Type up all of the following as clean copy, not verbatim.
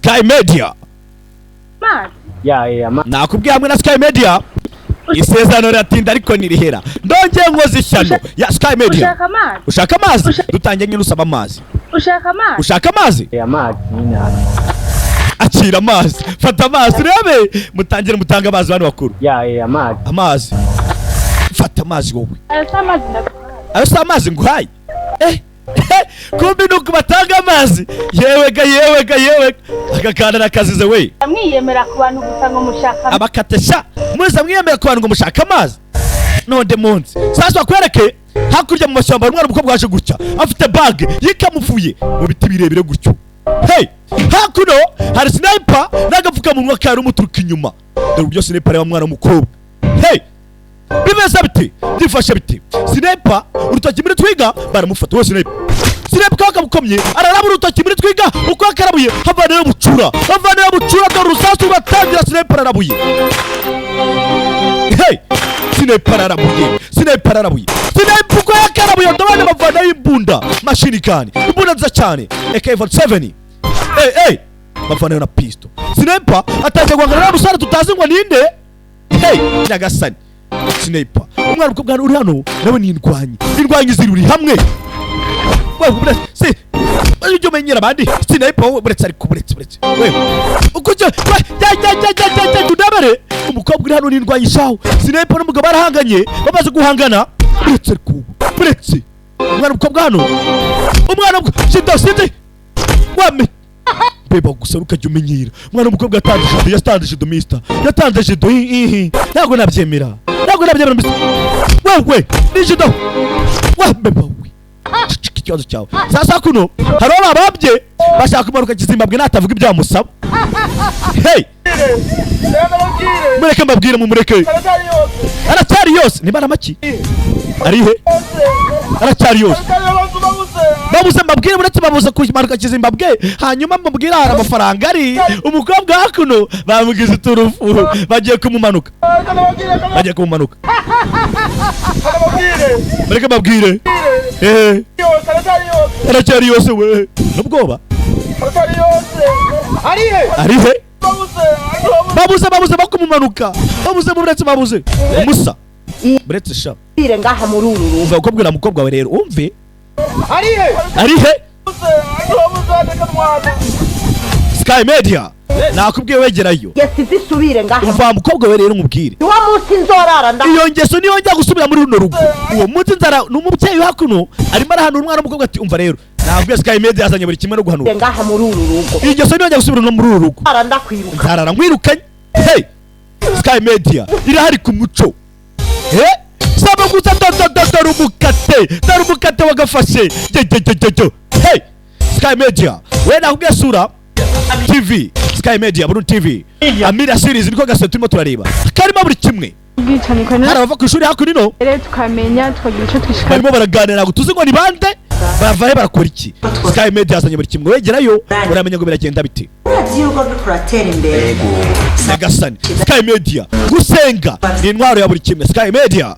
Sky Media. Nakubwiye hamwe na Sky Media isezerano ratinda ariko nirihera ndongeye nkoze ishyano ya Sky Media. Ushaka amazi dutangiye nyine usaba amazi. Ushaka amazi akira amazi fata amazi rebe mutangire mutanga amazi bana bakuru amazi fata amazi wowe ayo amazi nguhaye kumbi nuko batanga amazi yewe akakana nakazize we amwiyemera ku bantu gutanga mushaka abakatesha muza mwiyemera ku bantu ngo mushaka amazi nonde munsi sasa kwereke hakurya mu mashyamba umwana umukobwa waje gutya afite bag yikamufuye mu biti birebire gutyo hakuno hari sniper nagapfuka mu mwaka yari umuturuka inyuma dore byo sniper ya mwana umukobwa bimeze biti difashe biti sniper urutoki muri twiga baramufata wose sniper kakabukomye araraba urutoki muri twiga uko akarabuye havanayo bucura dore rusasu batangira sniper arabuye sniper arabuye uko yakarabuye ndabana bavanayo imbunda machine gun imbunda nza cyane AK47 bavanayo na pistol sniper atangiye guhangana n'abusare tutazi ngo ninde nyagasani sniper umwana uko bwana uri hano nawe ni indwanyi ziri hamwe se ujye umenyera abandi sniper buretse ariko buretse wewe uko je tudabare umukobwa uri hano ni indwanyi shaho sniper n'umugabo arahanganye bamaze guhangana buretse umwana ukobwa hano shit wame beba gusa ukajya umenyera umwana umukobwa yatandije domista yatandije do ntago nabyemera wewe nijido wabeba we ikibazo cyawe sasa kuno hari ababye bashaka kumanuka Kizimbabwe natavuga ibyamusaba mureke mbabwire mu mureke aracyari yose ni bana maki arihe aracyari yose babuze mbabwire muretse babuze kumanuka Kizimbabwe hanyuma mbabwira hari amafaranga ari umukobwa hakuno bamugize uturufu bagiye kumumanuka mureke mbabwire aracyari yose we nubwoba arihe babuze bakumumanuka babuze umusa buretse sha ire ngaha muri uru umva ukobwira mukobwa we rero umve arihe Sky Media nakubwiye wegerayo yasize isubire ngaha umva mukobwa we rero umubwire wa munsi nzorara iyo ngeso niyo njya gusubira muri runo rugo uwo munsi nzara n'umubyeyi hakuno arimo arahanura umwana umukobwa ati umva rero ntabwo Sky Media yazanye buri kimwe no guhanura ngaha muri uru rugo iyo ngeso niyo njya gusubira muri uru rugo ndakwiruka nkwirukanye Sky Media irahari ku muco saba gusa dore umukate wagafashe Sky Media we nakubwiye sura TV Sky Media Burundi TV Amira series niko gase turimo turareba karimo buri kimwe hari abava ku ishuri hakurino rero tukamenya twagira icyo twishaka barimo baraganira ngo tuzi ngo ni bande bavaye barakora iki Sky Media yazanye buri kimwe wegerayo uramenya ngo biragenda biti yuko turatera imbere Nagasani Sky Media gusenga ni intwaro ya buri kimwe Sky Media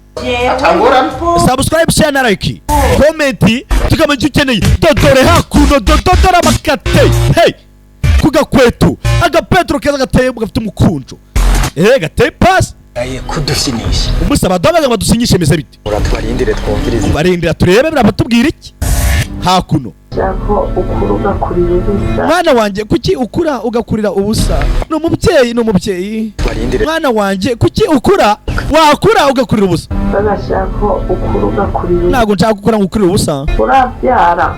subscribe share na like comment tukamenya ukeneye dodore hakuno dodora makate kugakwetu agapetro keza gateye gafite umukunjo gateye pass kudusinyisha umusaba dobaga badusinyishe meze biti uratubarindire twumvirize barindira turebe birabatubwira iki hakuno cyako ukuruga kuri ubusa mwana wanje kuki ukura ugakurira ubusa no mubyeyi mwana wanje kuki ukura wakura ugakurira ubusa bagashako ukuruga kuri ubusa ntago nshaka gukura ngukurira ubusa urabyara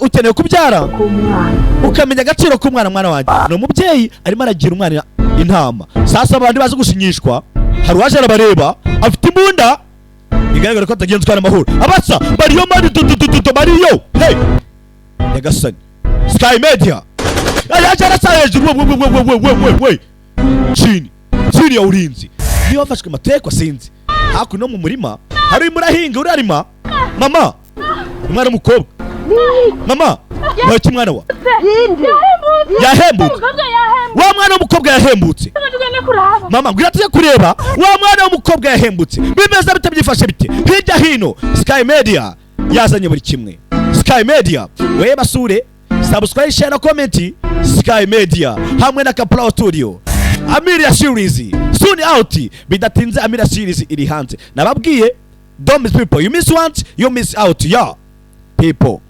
ukeneye kubyara ukamenya agaciro k'umwana wanje no mubyeyi arimo aragira umwana intama sasa abandi bazi gusinyishwa hari waje arabareba afite imbunda bigaragara ko atagenzwa n'amahoro abasa bariyo mani bariyo Nagasani Sky Media ayaje arasa hejuru we chini ya ulinzi niyo wafashwe mateko sinzi hakuno mu murima hari murahinga urarima mama umwana mukobwa mama waki mwana wa yahembutse wa mwana w'umukobwa yahembutse mama ngwira tuje kureba wa mwana w'umukobwa yahembutse bimeze bitabyifashe bite hirya hino Sky Media yazanye buri kimwe Sky Media we basure subscribe share na comment Sky Media hamwe na Kaplau Studio. Amelia series soon out, bidatinze Amelia series iri hanze. Nababwiye don't miss people, you miss once you miss out, yeah people.